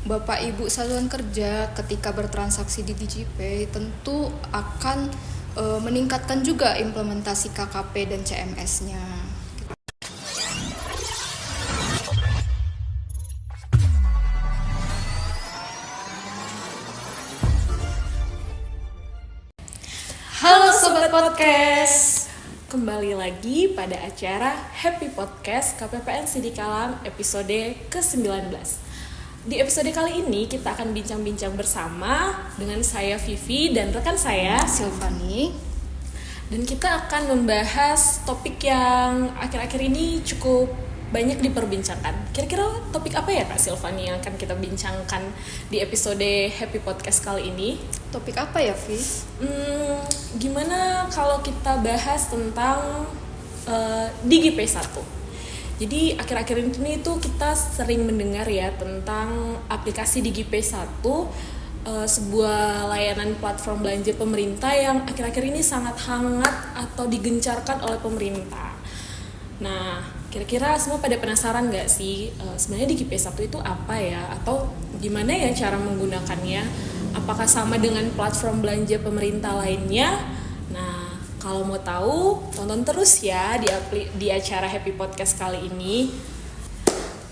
Bapak Ibu satuan kerja ketika bertransaksi di DigiPay tentu akan meningkatkan juga implementasi KKP dan CMS-nya. Halo Sobat Podcast, kembali lagi pada acara Happy Podcast KPPN Sidikalam episode ke-19. Di episode kali ini kita akan bincang-bincang bersama dengan saya Vivi dan rekan saya Silvani. Dan kita akan membahas topik yang akhir-akhir ini cukup banyak diperbincangkan. Kira-kira topik apa ya Kak Silvani yang akan kita bincangkan di episode Happy Podcast kali ini? Topik apa ya, Vi? Gimana kalau kita bahas tentang DigiPay 1? Jadi akhir-akhir ini tuh kita sering mendengar ya tentang aplikasi DigiPay 1, sebuah layanan platform belanja pemerintah yang akhir-akhir ini sangat hangat atau digencarkan oleh pemerintah. Nah, kira-kira semua pada penasaran nggak sih sebenarnya DigiPay 1 itu apa ya? Atau gimana ya cara menggunakannya? Apakah sama dengan platform belanja pemerintah lainnya? Nah, kalau mau tahu, tonton terus ya di acara Happy Podcast kali ini.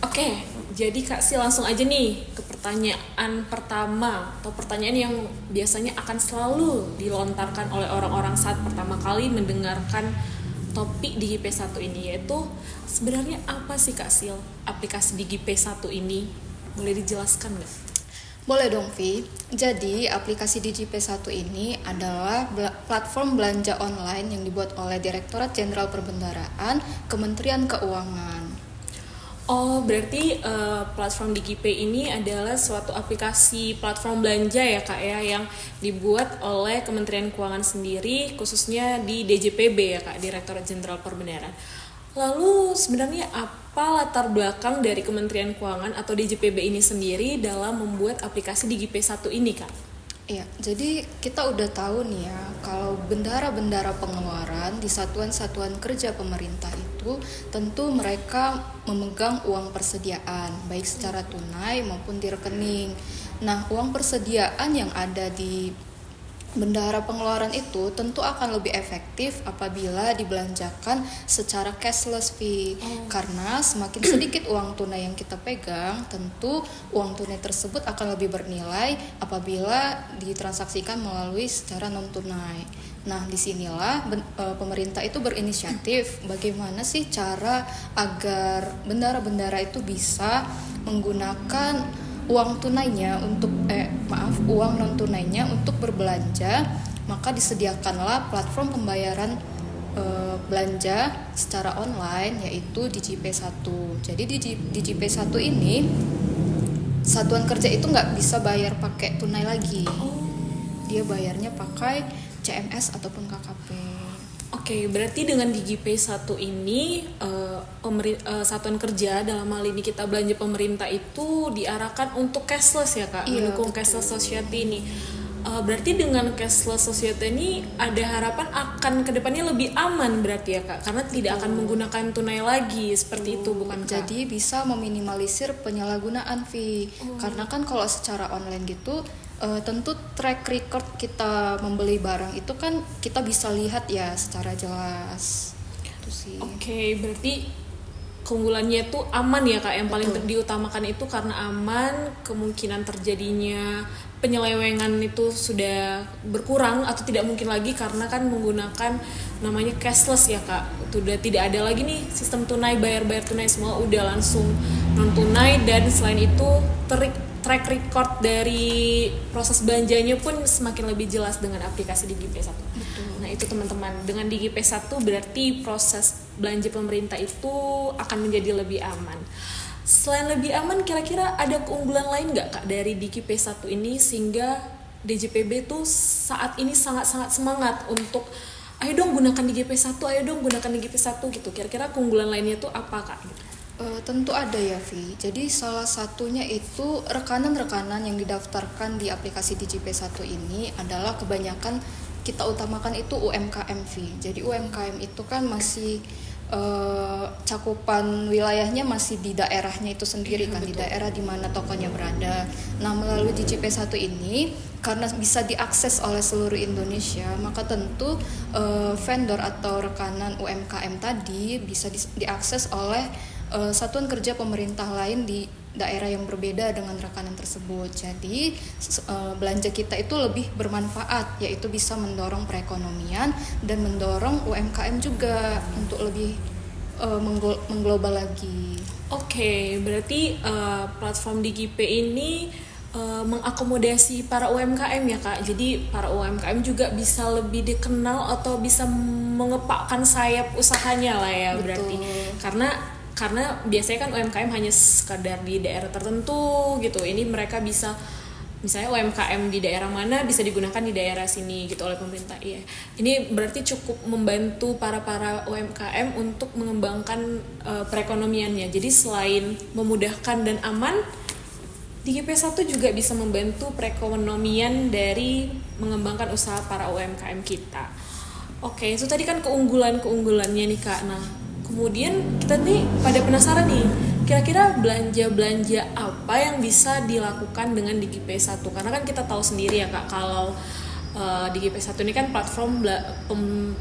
Oke, jadi Kak Si langsung aja nih ke pertanyaan pertama atau pertanyaan yang biasanya akan selalu dilontarkan oleh orang-orang saat pertama kali mendengarkan topik DigiPay 1 ini, yaitu sebenarnya apa sih Kak Sil aplikasi DigiPay 1 ini? Boleh dijelaskan nggak? Boleh dong, Vi. Jadi, aplikasi DigiPay 1 ini adalah platform belanja online yang dibuat oleh Direktorat Jenderal Perbendaharaan Kementerian Keuangan. Oh, berarti platform DigiPay ini adalah suatu aplikasi platform belanja ya Kak ya, yang dibuat oleh Kementerian Keuangan sendiri, khususnya di DJPB ya Kak, Direktorat Jenderal Perbendaharaan. Lalu sebenarnya apa latar belakang dari Kementerian Keuangan atau DJPB ini sendiri dalam membuat aplikasi DigiPay 1 ini Kak? Iya, jadi kita udah tahu nih ya, kalau bendara-bendara pengeluaran di satuan-satuan kerja pemerintah itu tentu mereka memegang uang persediaan, baik secara tunai maupun di rekening. Nah, uang persediaan yang ada di bendahara pengeluaran itu tentu akan lebih efektif apabila dibelanjakan secara cashless fee. Karena semakin sedikit uang tunai yang kita pegang, tentu uang tunai tersebut akan lebih bernilai apabila ditransaksikan melalui secara non tunai. Nah, disinilah pemerintah itu berinisiatif bagaimana sih cara agar bendara-bendara itu bisa menggunakan uang tunainya uang non tunainya untuk berbelanja, maka disediakanlah platform pembayaran belanja secara online, yaitu DigiPay 1. Jadi DigiPay 1 ini satuan kerja itu nggak bisa bayar pakai tunai lagi. Dia bayarnya pakai CMS ataupun KKP. Oke, berarti dengan DigiPay 1 ini satuan kerja dalam hal ini kita belanja pemerintah itu diarahkan untuk cashless ya Kak, mendukung cashless society ini. Berarti dengan cashless society ini ada harapan akan kedepannya lebih aman berarti ya Kak, karena tidak akan menggunakan tunai lagi seperti itu bukan Kak? Jadi bisa meminimalisir penyalahgunaan fee. Karena kan kalau secara online gitu tentu track record kita membeli barang itu kan kita bisa lihat ya secara jelas. Itu sih. Oke, berarti keunggulannya tuh aman ya Kak, yang paling diutamakan itu karena aman, kemungkinan terjadinya penyelewengan itu sudah berkurang atau tidak mungkin lagi karena kan menggunakan namanya cashless ya Kak. Sudah tidak ada lagi nih sistem tunai, bayar tunai, semua udah langsung non tunai, dan selain itu track record dari proses belanjanya pun semakin lebih jelas dengan aplikasi DigiPay 1. Nah itu teman-teman, dengan DigiPay 1 berarti proses belanja pemerintah itu akan menjadi lebih aman. Selain lebih aman, kira-kira ada keunggulan lain nggak Kak dari DigiPay 1 ini sehingga DJPB tuh saat ini sangat-sangat semangat untuk ayo dong gunakan DigiPay 1, ayo dong gunakan DigiPay 1 gitu. Kira-kira keunggulan lainnya tuh apa Kak? Tentu ada ya, Vi. Jadi salah satunya itu rekanan-rekanan yang didaftarkan di aplikasi DigiPay 1 ini adalah kebanyakan kita utamakan itu UMKM, Vi. Jadi UMKM itu kan masih cakupan wilayahnya masih di daerahnya itu sendiri kan, di daerah di mana tokonya berada. Nah, melalui DJP1 ini karena bisa diakses oleh seluruh Indonesia, maka tentu vendor atau rekanan UMKM tadi bisa diakses oleh satuan kerja pemerintah lain di daerah yang berbeda dengan rekanan tersebut. Jadi belanja kita itu lebih bermanfaat, yaitu bisa mendorong perekonomian dan mendorong UMKM juga untuk lebih mengglobal lagi. Oke, berarti platform DigiP ini mengakomodasi para UMKM ya Kak. Jadi para UMKM juga bisa lebih dikenal atau bisa mengepakkan sayap usahanya lah ya. Betul. Berarti karena biasanya kan UMKM hanya sekadar di daerah tertentu gitu. Ini mereka bisa, misalnya UMKM di daerah mana bisa digunakan di daerah sini gitu oleh pemerintah. Iya. Ini berarti cukup membantu para UMKM untuk mengembangkan perekonomiannya. Jadi selain memudahkan dan aman, DigiP1 juga bisa membantu perekonomian dari mengembangkan usaha para UMKM kita. Oke, itu tadi kan keunggulannya nih Kak. Nah, kemudian kita nih pada penasaran nih, kira-kira belanja apa yang bisa dilakukan dengan DigiP1? Karena kan kita tahu sendiri ya Kak, kalau DigiP1 ini kan platform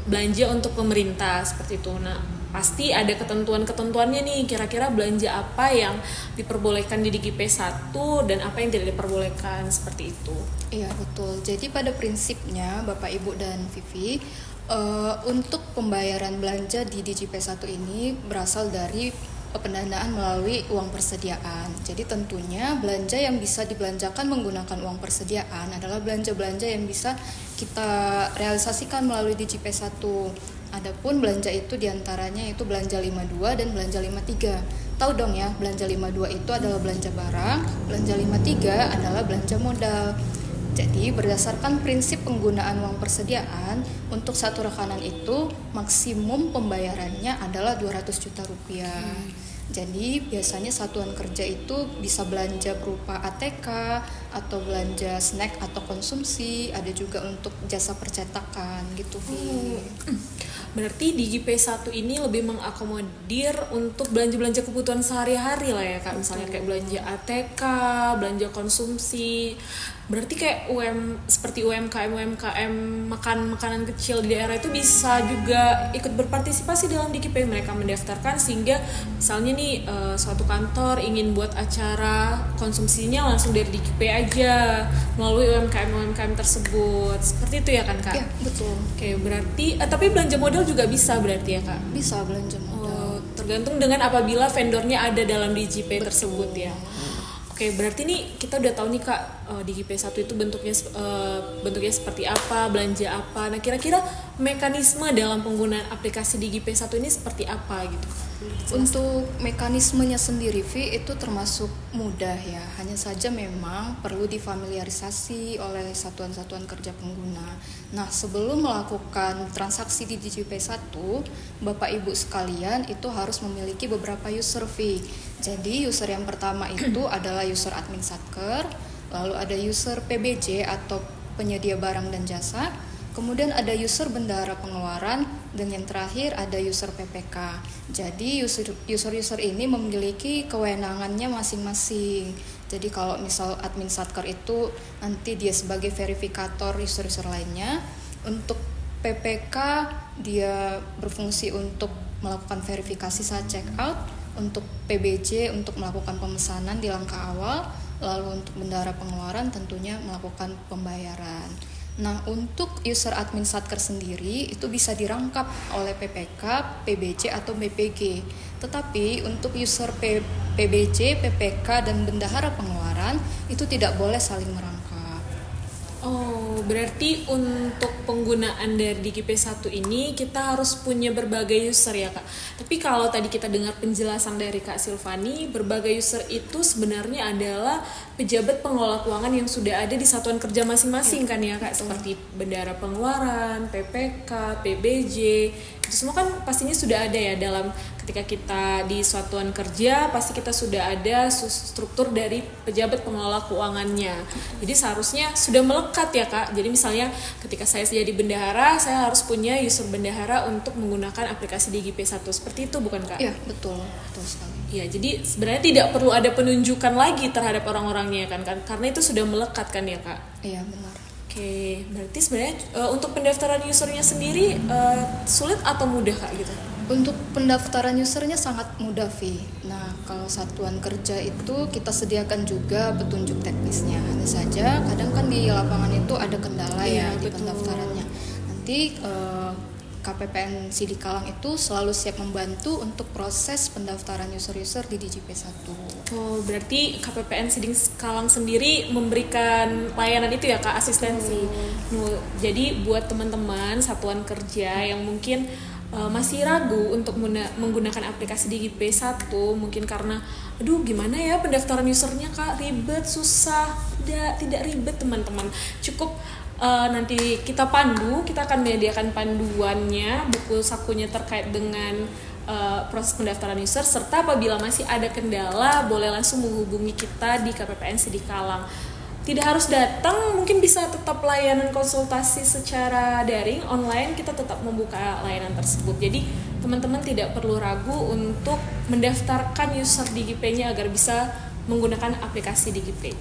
belanja untuk pemerintah seperti itu. Nah, pasti ada ketentuannya nih, kira-kira belanja apa yang diperbolehkan di DigiP1 dan apa yang tidak diperbolehkan, seperti itu. Iya, betul. Jadi pada prinsipnya Bapak Ibu dan Vivi, untuk pembayaran belanja di DigiP1 ini berasal dari pendanaan melalui uang persediaan. Jadi tentunya belanja yang bisa dibelanjakan menggunakan uang persediaan adalah belanja-belanja yang bisa kita realisasikan melalui DigiP1. Adapun belanja itu diantaranya itu belanja 52 dan belanja 53. Tahu dong ya, belanja 52 itu adalah belanja barang, belanja 53 adalah belanja modal. Jadi berdasarkan prinsip penggunaan uang persediaan, untuk satu rekanan itu maksimum pembayarannya adalah 200 juta rupiah. Jadi biasanya satuan kerja itu bisa belanja berupa ATK atau belanja snack atau konsumsi, ada juga untuk jasa percetakan gitu. Berarti DigiP1 ini lebih mengakomodir untuk belanja-belanja kebutuhan sehari-hari lah ya Kak. Misalnya kayak belanja ATK, belanja konsumsi. Berarti kayak seperti UMKM makan makanan kecil di daerah itu bisa juga ikut berpartisipasi dalam DigiP. Mereka mendaftarkan sehingga misalnya nih suatu kantor ingin buat acara konsumsinya langsung dari DigiP aja melalui UMKM tersebut. Seperti itu ya kan Kak? Iya, betul. Oke, berarti tapi belanja modal juga bisa berarti ya Kak? Bisa belanja modal. Tergantung dengan apabila vendornya ada dalam DigiP tersebut ya. Oke, berarti nih kita udah tahu nih Kak, DigiP1 itu bentuknya seperti apa, belanja apa. Nah, kira-kira mekanisme dalam penggunaan aplikasi DigiP1 ini seperti apa gitu? Untuk mekanismenya sendiri, Vi, itu termasuk mudah ya. Hanya saja memang perlu difamiliarisasi oleh satuan-satuan kerja pengguna. Nah, sebelum melakukan transaksi di DigiP1, Bapak Ibu sekalian itu harus memiliki beberapa user, Vi. Jadi user yang pertama itu adalah user admin Satker, lalu ada user PBJ atau penyedia barang dan jasa, kemudian ada user bendahara pengeluaran, dan yang terakhir ada user PPK. Jadi user ini memiliki kewenangannya masing-masing. Jadi kalau misal admin Satker itu nanti dia sebagai verifikator user-user lainnya. Untuk PPK dia berfungsi untuk melakukan verifikasi saat check out. Untuk PBJ untuk melakukan pemesanan di langkah awal, lalu untuk bendahara pengeluaran tentunya melakukan pembayaran. Nah, untuk user admin Satker sendiri itu bisa dirangkap oleh PPK, PBJ atau BPG. Tetapi untuk user PBJ, PPK dan bendahara pengeluaran itu tidak boleh saling merangkap. Oh, berarti untuk penggunaan dari DigiP1 ini kita harus punya berbagai user ya Kak. Tapi kalau tadi kita dengar penjelasan dari Kak Silvani, berbagai user itu sebenarnya adalah pejabat pengelola keuangan yang sudah ada di satuan kerja masing-masing kan ya Kak. Seperti bendahara pengeluaran, PPK, PBJ, itu semua kan pastinya sudah ada ya dalam ketika kita di satuan kerja, pasti kita sudah ada struktur dari pejabat pengelola keuangannya. Jadi seharusnya sudah melekat ya Kak. Jadi misalnya ketika saya jadi bendahara, saya harus punya user bendahara untuk menggunakan aplikasi DigiP1. Seperti itu bukan Kak? Iya, betul sekali. Ya, jadi sebenarnya tidak perlu ada penunjukan lagi terhadap orang-orangnya kan, karena itu sudah melekat kan ya Kak? Iya, benar. Oke, berarti sebenarnya untuk pendaftaran usernya sendiri sulit atau mudah Kak gitu? Untuk pendaftaran usernya sangat mudah, Vi. Nah, kalau satuan kerja itu kita sediakan juga petunjuk teknisnya. Hanya saja kadang kan di lapangan itu ada kendala Iya, ya di betul. pendaftarannya. Nanti KPPN Sidikalang itu selalu siap membantu untuk proses pendaftaran user-user di DigiP1. Oh, berarti KPPN Sidikalang sendiri memberikan layanan itu ya Kak, asistensi. Jadi buat teman-teman satuan kerja yang mungkin masih ragu untuk menggunakan aplikasi DigiP1, mungkin karena aduh gimana ya pendaftaran usernya Kak, ribet, susah. Tidak ribet teman-teman. Cukup nanti kita akan menyediakan panduannya, buku sakunya terkait dengan proses pendaftaran user, serta apabila masih ada kendala boleh langsung menghubungi kita di KPPN Sidikalang. Tidak harus datang, mungkin bisa tetap layanan konsultasi secara daring, online, kita tetap membuka layanan tersebut. Jadi teman-teman tidak perlu ragu untuk mendaftarkan user DigiP-nya agar bisa menggunakan aplikasi DigiP.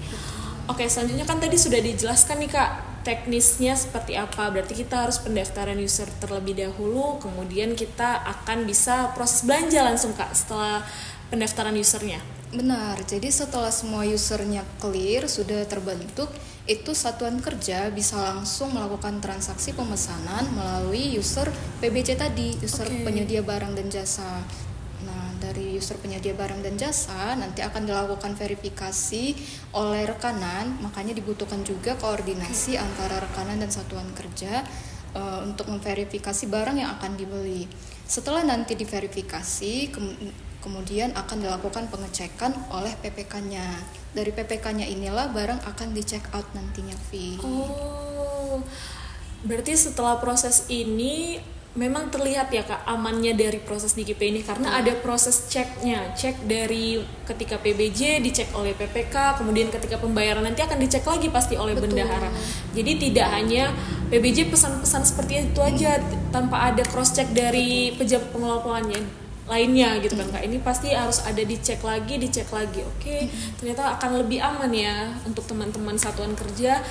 Oke, selanjutnya kan tadi sudah dijelaskan nih Kak, teknisnya seperti apa. Berarti kita harus pendaftaran user terlebih dahulu, kemudian kita akan bisa proses belanja langsung Kak setelah pendaftaran usernya. Benar, jadi setelah semua usernya clear, sudah terbentuk, itu satuan kerja bisa langsung melakukan transaksi pemesanan melalui user PBJ tadi, user penyedia barang dan jasa. Nah, dari user penyedia barang dan jasa nanti akan dilakukan verifikasi oleh rekanan, makanya dibutuhkan juga koordinasi antara rekanan dan satuan kerja untuk memverifikasi barang yang akan dibeli. Setelah nanti diverifikasi, kemudian akan dilakukan pengecekan oleh PPK-nya. Dari PPK-nya inilah barang akan di check out nantinya, Vi. Oh, berarti setelah proses ini memang terlihat ya Kak amannya dari proses DigiP ini, karena ada proses ceknya, cek dari ketika PBJ dicek oleh PPK, kemudian ketika pembayaran nanti akan dicek lagi pasti oleh bendahara. Jadi tidak hanya PBJ pesan-pesan seperti itu aja tanpa ada cross check dari pejabat pengelola keuangannya lainnya gitu kan Kak. Ini pasti harus ada dicek lagi. Oke, ternyata akan lebih aman ya untuk teman-teman satuan kerja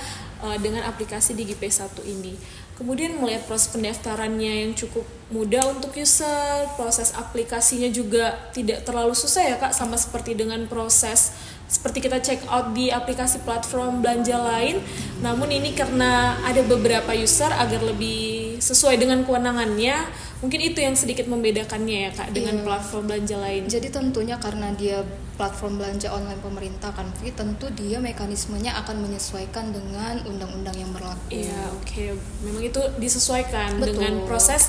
dengan aplikasi DigiP1 ini. Kemudian melihat proses pendaftarannya yang cukup mudah untuk user, proses aplikasinya juga tidak terlalu susah ya Kak, sama seperti dengan proses seperti kita check out di aplikasi platform belanja lain. Namun ini karena ada beberapa user agar lebih sesuai dengan kewenangannya, mungkin itu yang sedikit membedakannya ya Kak dengan platform belanja lain. Jadi tentunya karena dia platform belanja online pemerintah kan, tentu dia mekanismenya akan menyesuaikan dengan undang-undang yang berlaku. Iya, oke. Memang itu disesuaikan dengan proses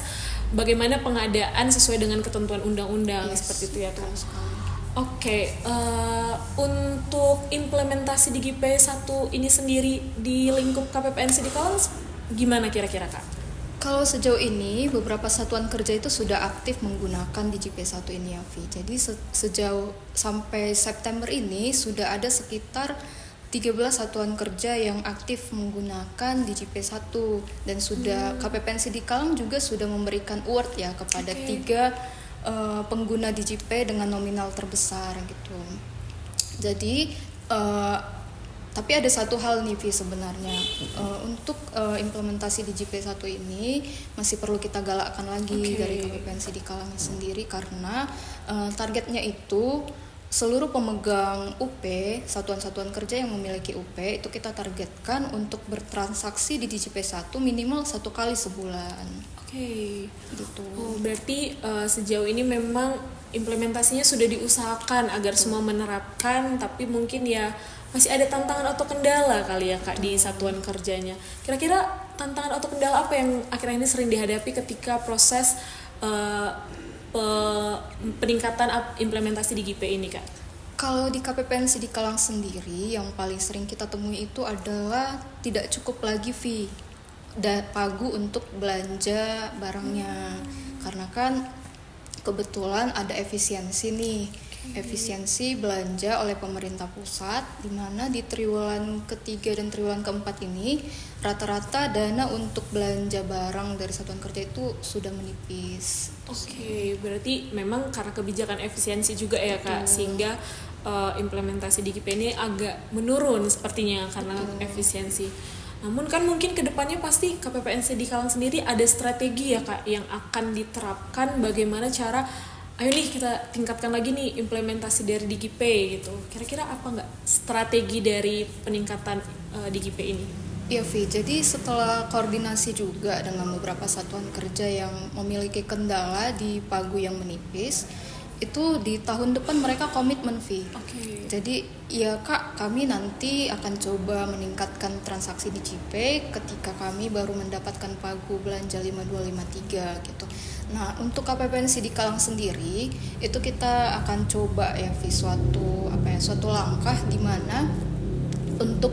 bagaimana pengadaan sesuai dengan ketentuan undang-undang, seperti itu ya Kak. Oke, untuk implementasi DigiP1 ini sendiri di lingkup KPPN Sidikalang gimana kira-kira Kak? Kalau sejauh ini beberapa satuan kerja itu sudah aktif menggunakan DigiP1 ini ya, Vi. Jadi sejauh sampai September ini sudah ada sekitar 13 satuan kerja yang aktif menggunakan DigiP1 dan sudah KPPN Sidikalang juga sudah memberikan award ya kepada 3 pengguna DigiP dengan nominal terbesar gitu. Jadi tapi ada satu hal nih Vi sebenarnya, untuk implementasi DigiP1 ini masih perlu kita galakkan lagi dari KPPN Sidikalang sendiri, karena targetnya itu seluruh pemegang UP, satuan-satuan kerja yang memiliki UP itu kita targetkan untuk bertransaksi di DigiP1 minimal 1 kali sebulan. Oke. Gitu. Oh, berarti sejauh ini memang implementasinya sudah diusahakan agar semua menerapkan, tapi mungkin ya masih ada tantangan atau kendala kali ya Kak di satuan kerjanya. Kira-kira tantangan atau kendala apa yang akhirnya ini sering dihadapi ketika proses peningkatan implementasi DigiP ini Kak? Kalau di KPPN Sidikalang sendiri yang paling sering kita temui itu adalah tidak cukup lagi pagu untuk belanja barangnya. karena kan kebetulan ada efisiensi nih, efisiensi belanja oleh pemerintah pusat, di mana di triwulan ketiga dan triwulan keempat ini rata-rata dana untuk belanja barang dari satuan kerja itu sudah menipis. Oke, berarti memang karena kebijakan efisiensi juga ya Kak, sehingga implementasi DGP ini agak menurun sepertinya karena efisiensi. Namun kan mungkin kedepannya pasti KPPNC di Kalang sendiri ada strategi ya Kak yang akan diterapkan, bagaimana cara ayo nih kita tingkatkan lagi nih implementasi dari DGP gitu. Kira-kira apa nggak strategi dari peningkatan DGP ini? Iya Vi, jadi setelah koordinasi juga dengan beberapa satuan kerja yang memiliki kendala di pagu yang menipis, itu di tahun depan mereka komitmen Vi. Oke. Jadi ya Kak, kami nanti akan coba meningkatkan transaksi di GPay ketika kami baru mendapatkan pagu belanja 5253 gitu. Nah, untuk KPPNC di Kalang sendiri itu kita akan coba ya Vi, suatu langkah di mana untuk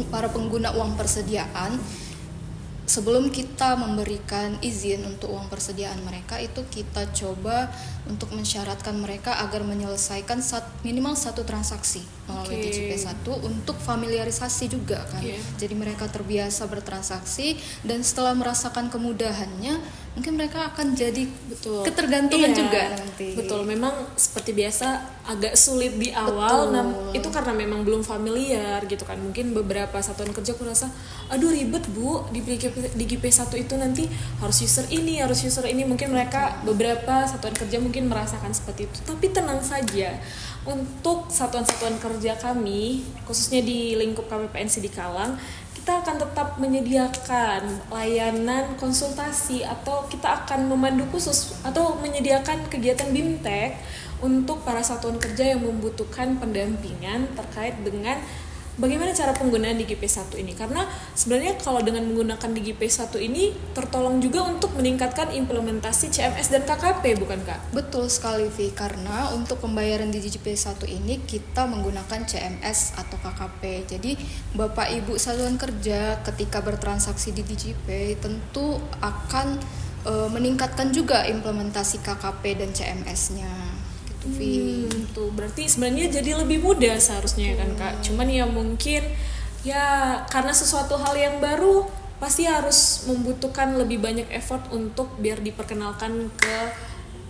para pengguna uang persediaan, sebelum kita memberikan izin untuk uang persediaan mereka, itu kita coba untuk mensyaratkan mereka agar menyelesaikan minimal satu transaksi melalui DJP1 untuk familiarisasi juga kan. Jadi mereka terbiasa bertransaksi, dan setelah merasakan kemudahannya mungkin mereka akan jadi ketergantungan juga nanti. Betul, memang seperti biasa agak sulit di awal. Itu karena memang belum familiar gitu kan. Mungkin beberapa satuan kerja kurasa aduh ribet Bu, di GP1 itu nanti harus user ini. Mungkin mereka beberapa satuan kerja mungkin merasakan seperti itu. Tapi tenang saja, untuk satuan-satuan kerja kami, khususnya di lingkup KPPNC di Kalang, kita akan tetap menyediakan layanan konsultasi, atau kita akan memandu khusus atau menyediakan kegiatan BIMTEK untuk para satuan kerja yang membutuhkan pendampingan terkait dengan bagaimana cara penggunaan DGP1 ini. Karena sebenarnya kalau dengan menggunakan DGP1 ini tertolong juga untuk meningkatkan implementasi CMS dan KKP, bukan Kak? Betul sekali Vi, karena untuk pembayaran di DGP1 ini kita menggunakan CMS atau KKP. Jadi Bapak Ibu satuan kerja ketika bertransaksi di DGP tentu akan meningkatkan juga implementasi KKP dan CMS-nya. Tuh berarti sebenarnya jadi lebih mudah seharusnya kan Kak. Cuman ya mungkin ya karena sesuatu hal yang baru pasti harus membutuhkan lebih banyak effort untuk biar diperkenalkan ke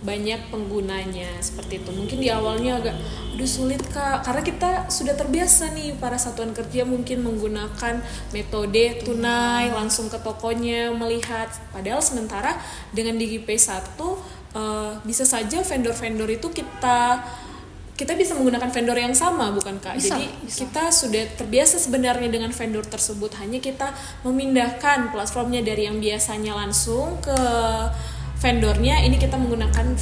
banyak penggunanya, seperti itu. Mungkin di awalnya agak sulit Kak, karena kita sudah terbiasa nih para satuan kerja mungkin menggunakan metode tunai langsung ke tokonya melihat. Padahal sementara dengan DGP1 bisa saja vendor-vendor itu kita bisa menggunakan vendor yang sama, bukan Kak? Bisa. Kita sudah terbiasa sebenarnya dengan vendor tersebut, hanya kita memindahkan platformnya dari yang biasanya langsung ke vendornya, ini kita menggunakan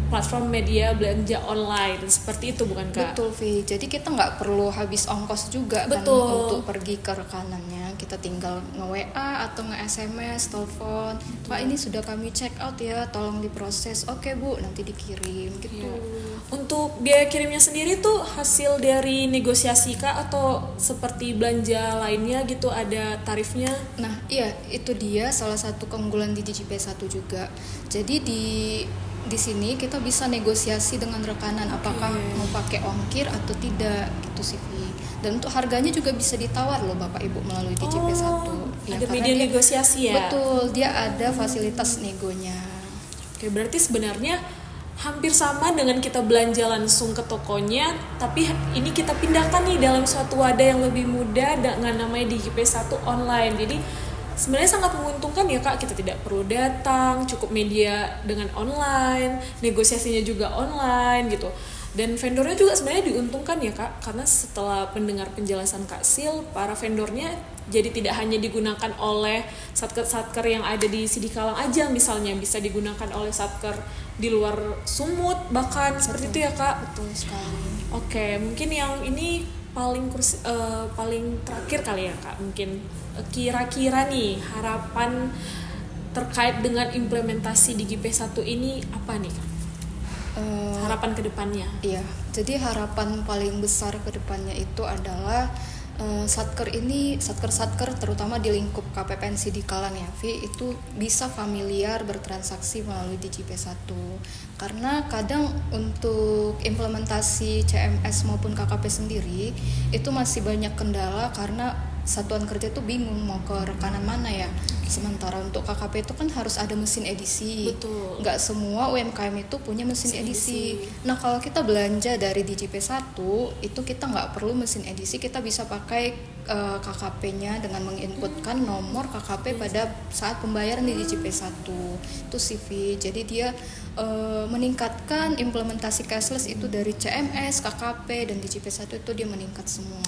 platform media belanja online, seperti itu bukan Kak? Betul Vi, jadi kita nggak perlu habis ongkos juga kan untuk pergi ke rekanannya. Kita tinggal nge-WA atau nge-SMS, telepon, Pak ini sudah kami check out ya, tolong diproses. Oke Bu, nanti dikirim gitu. Untuk biaya kirimnya sendiri tuh hasil dari negosiasi Kak, atau seperti belanja lainnya gitu ada tarifnya? Nah iya, itu dia salah satu keunggulan di DGP1 juga. Jadi di sini kita bisa negosiasi dengan rekanan apakah mau pakai ongkir atau tidak gitu sih Vi. Dan untuk harganya juga bisa ditawar loh Bapak Ibu melalui DGP1. Ada media negosiasi ya? Betul, dia ada fasilitas negonya. Oke, berarti sebenarnya hampir sama dengan kita belanja langsung ke tokonya, tapi ini kita pindahkan nih dalam suatu wadah yang lebih mudah dengan namanya DGP1 online. Jadi sebenarnya sangat menguntungkan ya Kak, kita tidak perlu datang, cukup media dengan online, negosiasinya juga online gitu. Dan vendornya juga sebenarnya diuntungkan ya Kak, karena setelah mendengar penjelasan Kak Sil, para vendornya jadi tidak hanya digunakan oleh satker-satker yang ada di Sidi Kalang aja, misalnya bisa digunakan oleh satker di luar Sumut bahkan. Betul. Seperti itu ya Kak? Betul sekali. Oke, mungkin yang ini paling terakhir kali ya Kak, mungkin kira-kira nih harapan terkait dengan implementasi DGP1 ini apa nih Kak? Harapan kedepannya? Iya, jadi harapan paling besar kedepannya itu adalah Satker terutama di lingkup KPPN Sidikalang ya Vi, itu bisa familiar bertransaksi melalui DigiP1 karena kadang untuk implementasi CMS maupun KKP sendiri itu masih banyak kendala karena satuan kerja tuh bingung mau ke rekanan mana ya. Sementara untuk KKP itu kan harus ada mesin edisi. Betul. Nggak semua UMKM itu punya mesin edisi. Nah kalau kita belanja dari DigiP1 itu kita nggak perlu mesin edisi, kita bisa pakai KKP-nya dengan menginputkan nomor KKP pada saat pembayaran di DigiP1 itu CV. Jadi dia meningkatkan implementasi cashless itu dari CMS, KKP dan DigiP1 itu dia meningkat semua.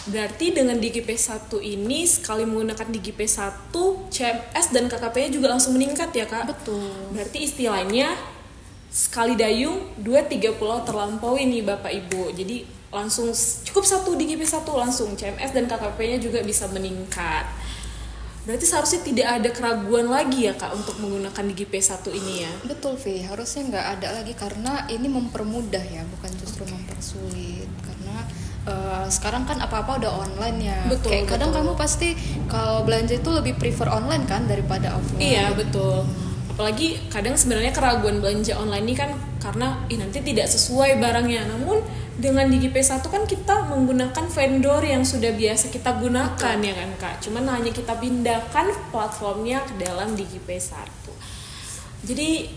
Berarti dengan DigiP1 ini sekali menggunakan DigiP1, CMS dan KKP-nya juga langsung meningkat ya Kak? Betul. Berarti istilahnya sekali dayung 2-3 pulau terlampaui nih Bapak Ibu. Jadi langsung cukup satu DigiP1 langsung CMS dan KKP-nya juga bisa meningkat. Berarti seharusnya tidak ada keraguan lagi ya Kak untuk menggunakan DigiP1 ini ya? Betul Vi, harusnya nggak ada lagi karena ini mempermudah ya, bukan justru mempersulit. Karena sekarang kan apa-apa udah online ya. Betul, kayak kadang betul. kamu pasti kalau belanja itu lebih prefer online kan daripada offline. Iya betul. Apalagi kadang sebenarnya keraguan belanja online ini kan karena nanti tidak sesuai barangnya. Namun dengan DigiP1 kan kita menggunakan vendor yang sudah biasa kita gunakan ya kan Kak. Cuman hanya kita pindahkan platformnya ke dalam DigiP1. Jadi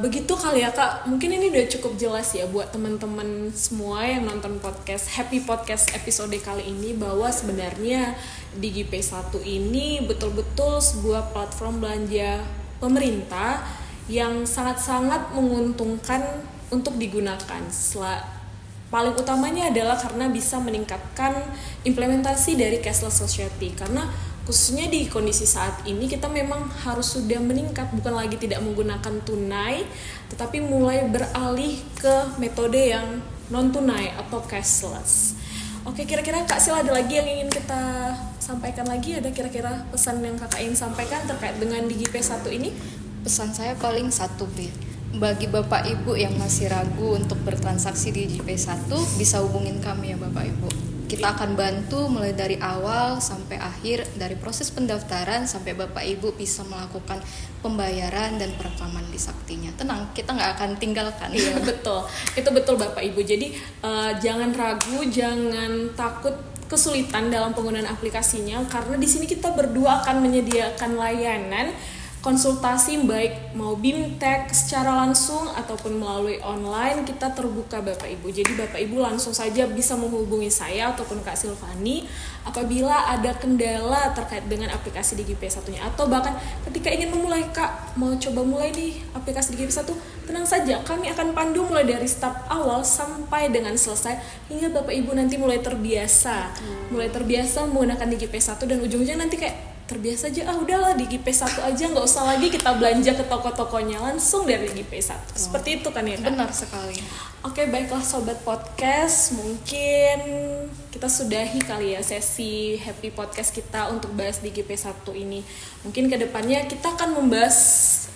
begitu kali ya Kak. Mungkin ini udah cukup jelas ya buat teman-teman semua yang nonton podcast Happy Podcast episode kali ini bahwa sebenarnya DigiP1 ini betul-betul sebuah platform belanja pemerintah yang sangat-sangat menguntungkan untuk digunakan. Paling utamanya adalah karena bisa meningkatkan implementasi dari cashless society, karena khususnya di kondisi saat ini kita memang harus sudah meningkat, bukan lagi tidak menggunakan tunai tetapi mulai beralih ke metode yang non tunai atau cashless. Oke, kira-kira Kak Sil ada lagi yang ingin kita sampaikan lagi? Ada kira-kira pesan yang Kakak ingin sampaikan terkait dengan DigiP1 ini? Pesan saya paling satu Vi, bagi Bapak Ibu yang masih ragu untuk bertransaksi di DigiP1 bisa hubungin kami ya Bapak Ibu. Kita akan bantu mulai dari awal sampai akhir, dari proses pendaftaran sampai Bapak Ibu bisa melakukan pembayaran dan perekaman di Saktinya. Tenang, kita nggak akan tinggalkan. Iya betul, itu betul Bapak Ibu. Jadi jangan ragu, jangan takut kesulitan dalam penggunaan aplikasinya, karena di sini kita berdua akan menyediakan layanan konsultasi baik mau BIMTEK secara langsung ataupun melalui online. Kita terbuka Bapak Ibu. Jadi Bapak Ibu langsung saja bisa menghubungi saya ataupun Kak Silvani apabila ada kendala terkait dengan aplikasi DigiP1-nya, atau bahkan ketika ingin memulai Kak, mau coba mulai nih aplikasi DigiP1, tenang saja, kami akan pandu mulai dari start awal sampai dengan selesai hingga Bapak Ibu nanti mulai terbiasa menggunakan DigiP1 dan ujung-ujungnya nanti kayak terbiasa aja, udahlah DigiP1 aja, nggak usah lagi kita belanja ke toko-tokonya, langsung dari DigiP1. Seperti itu kan ya Kak? Benar sekali. Oke, baiklah Sobat Podcast, mungkin kita sudahi kali ya sesi Happy Podcast kita untuk bahas DigiP1 ini. Mungkin kedepannya kita akan membahas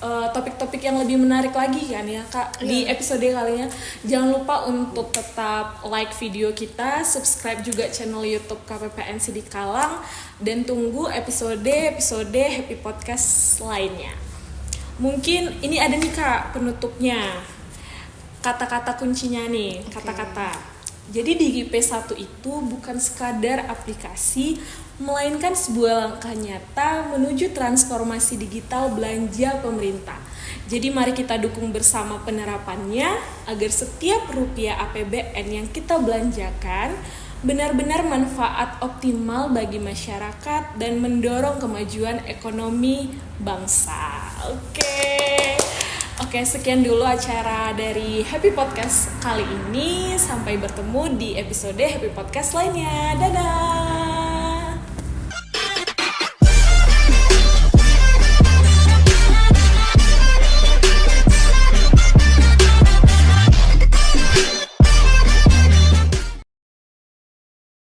topik-topik yang lebih menarik lagi kan ya Kak, di episode kalinya. Jangan lupa untuk tetap like video kita, subscribe juga channel YouTube KPPN Sidikalang, dan tunggu episode Happy Podcast lainnya. Mungkin ini ada nih Kak penutupnya, kata-kata kuncinya nih, kata-kata. Jadi DigiP1 itu bukan sekadar aplikasi, melainkan sebuah langkah nyata menuju transformasi digital belanja pemerintah. Jadi mari kita dukung bersama penerapannya agar setiap rupiah APBN yang kita belanjakan benar-benar manfaat optimal bagi masyarakat dan mendorong kemajuan ekonomi bangsa. Oke, sekian dulu acara dari Happy Podcast kali ini. Sampai bertemu di episode Happy Podcast lainnya. Dadah!